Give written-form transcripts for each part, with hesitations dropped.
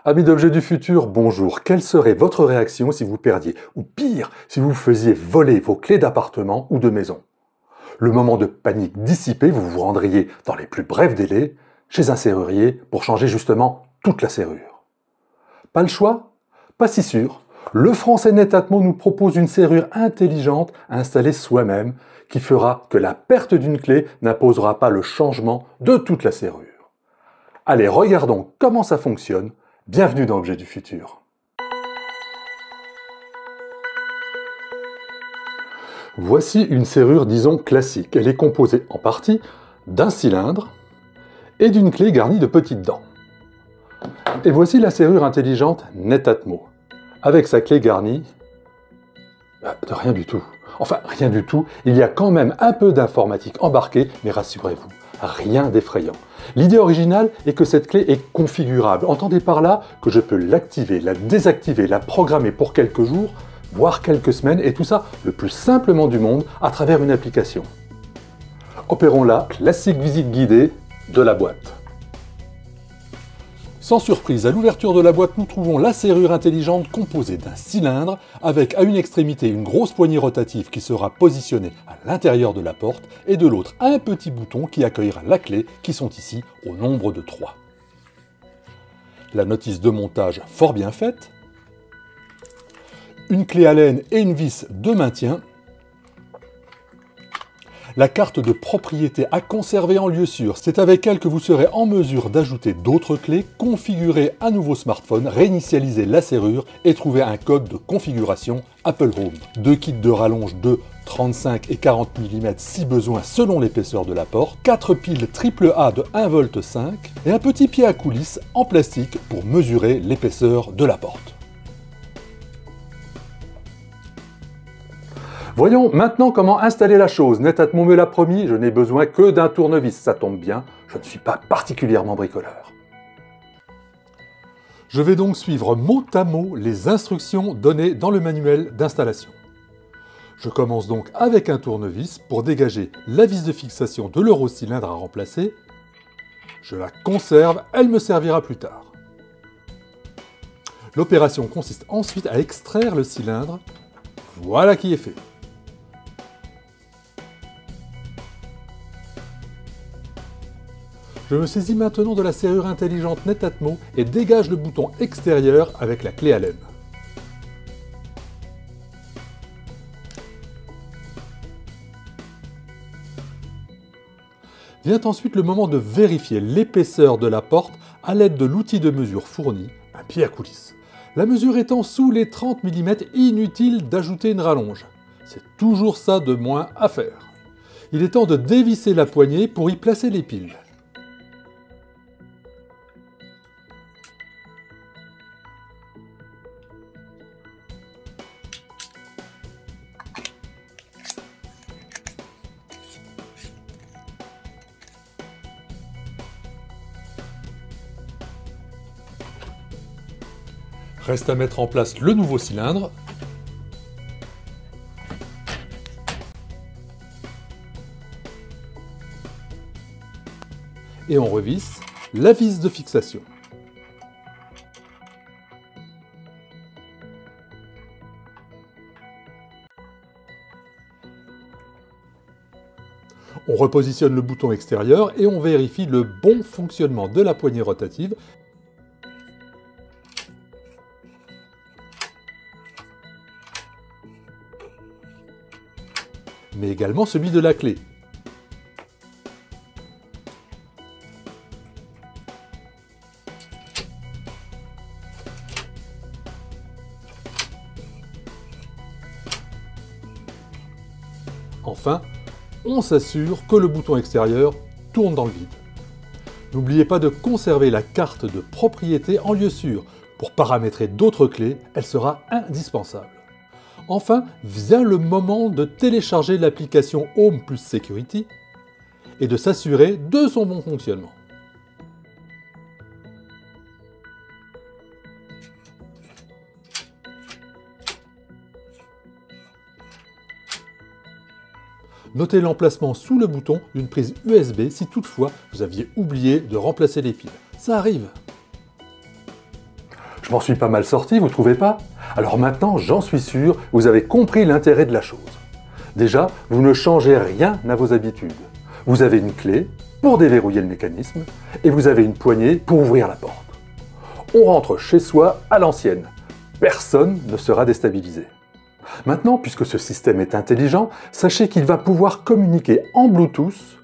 Amis d'objets du futur, bonjour. Quelle serait votre réaction si vous perdiez, ou pire, si vous faisiez voler vos clés d'appartement ou de maison? Le moment de panique dissipé, vous vous rendriez dans les plus brefs délais chez un serrurier pour changer justement toute la serrure. Pas le choix? Pas si sûr. Le français Netatmo nous propose une serrure intelligente à installer soi-même qui fera que la perte d'une clé n'imposera pas le changement de toute la serrure. Allez, regardons comment ça fonctionne. Bienvenue dans Objets du futur. Voici une serrure, disons, classique. Elle est composée en partie d'un cylindre et d'une clé garnie de petites dents. Et voici la serrure intelligente Netatmo, avec sa clé garnie de rien du tout. Enfin, rien du tout, il y a quand même un peu d'informatique embarquée, mais rassurez-vous, rien d'effrayant. L'idée originale est que cette clé est configurable. Entendez par là que je peux l'activer, la désactiver, la programmer pour quelques jours, voire quelques semaines, et tout ça le plus simplement du monde à travers une application. Opérons la classique visite guidée de la boîte. Sans surprise, à l'ouverture de la boîte, nous trouvons la serrure intelligente composée d'un cylindre avec à une extrémité une grosse poignée rotative qui sera positionnée à l'intérieur de la porte et de l'autre un petit bouton qui accueillera la clé qui sont ici au nombre de 3. La notice de montage fort bien faite, une clé Allen et une vis de maintien, la carte de propriété à conserver en lieu sûr. C'est avec elle que vous serez en mesure d'ajouter d'autres clés, configurer un nouveau smartphone, réinitialiser la serrure et trouver un code de configuration Apple Home. 2 kits de rallonge de 35 et 40 mm si besoin selon l'épaisseur de la porte, 4 piles AAA de 1,5 V et un petit pied à coulisse en plastique pour mesurer l'épaisseur de la porte. Voyons maintenant comment installer la chose. Netatmo me l'a promis, je n'ai besoin que d'un tournevis. Ça tombe bien, je ne suis pas particulièrement bricoleur. Je vais donc suivre mot à mot les instructions données dans le manuel d'installation. Je commence donc avec un tournevis pour dégager la vis de fixation de l'eurocylindre à remplacer. Je la conserve, elle me servira plus tard. L'opération consiste ensuite à extraire le cylindre. Voilà qui est fait. Je me saisis maintenant de la serrure intelligente Netatmo et dégage le bouton extérieur avec la clé Allen. Vient ensuite le moment de vérifier l'épaisseur de la porte à l'aide de l'outil de mesure fourni, un pied à coulisse. La mesure étant sous les 30 mm, inutile d'ajouter une rallonge. C'est toujours ça de moins à faire. Il est temps de dévisser la poignée pour y placer les piles. Reste à mettre en place le nouveau cylindre. Et on revisse la vis de fixation. On repositionne le bouton extérieur et on vérifie le bon fonctionnement de la poignée rotative. Mais également celui de la clé. Enfin, on s'assure que le bouton extérieur tourne dans le vide. N'oubliez pas de conserver la carte de propriété en lieu sûr. Pour paramétrer d'autres clés, elle sera indispensable. Enfin, vient le moment de télécharger l'application Home plus Security et de s'assurer de son bon fonctionnement. Notez l'emplacement sous le bouton d'une prise USB si toutefois vous aviez oublié de remplacer les piles. Ça arrive! Je m'en suis pas mal sorti, vous trouvez pas? Alors maintenant, j'en suis sûr, vous avez compris l'intérêt de la chose. Déjà, vous ne changez rien à vos habitudes. Vous avez une clé pour déverrouiller le mécanisme et vous avez une poignée pour ouvrir la porte. On rentre chez soi à l'ancienne. Personne ne sera déstabilisé. Maintenant, puisque ce système est intelligent, sachez qu'il va pouvoir communiquer en Bluetooth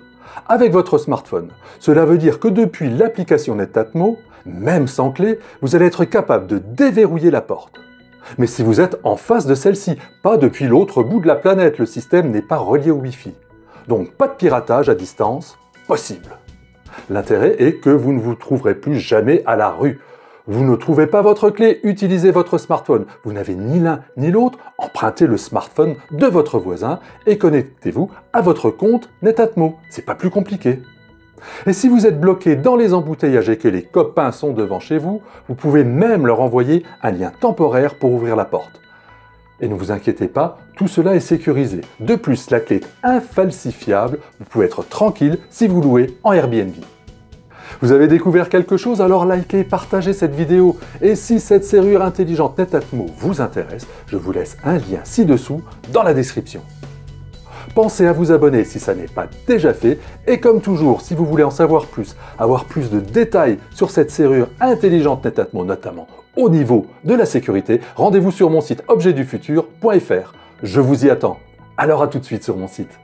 avec votre smartphone. Cela veut dire que depuis l'application Netatmo, même sans clé, vous allez être capable de déverrouiller la porte. Mais si vous êtes en face de celle-ci, pas depuis l'autre bout de la planète, le système n'est pas relié au Wi-Fi. Donc pas de piratage à distance possible. L'intérêt est que vous ne vous trouverez plus jamais à la rue. Vous ne trouvez pas votre clé, utilisez votre smartphone. Vous n'avez ni l'un ni l'autre, empruntez le smartphone de votre voisin et connectez-vous à votre compte Netatmo. C'est pas plus compliqué. Et si vous êtes bloqué dans les embouteillages et que les copains sont devant chez vous, vous pouvez même leur envoyer un lien temporaire pour ouvrir la porte. Et ne vous inquiétez pas, tout cela est sécurisé. De plus, la clé est infalsifiable, vous pouvez être tranquille si vous louez en Airbnb. Vous avez découvert quelque chose? Alors likez et partagez cette vidéo. Et si cette serrure intelligente Netatmo vous intéresse, je vous laisse un lien ci-dessous dans la description. Pensez à vous abonner si ça n'est pas déjà fait. Et comme toujours, si vous voulez en savoir plus, avoir plus de détails sur cette serrure intelligente Netatmo, notamment au niveau de la sécurité, rendez-vous sur mon site objetdufutur.fr. Je vous y attends. Alors à tout de suite sur mon site.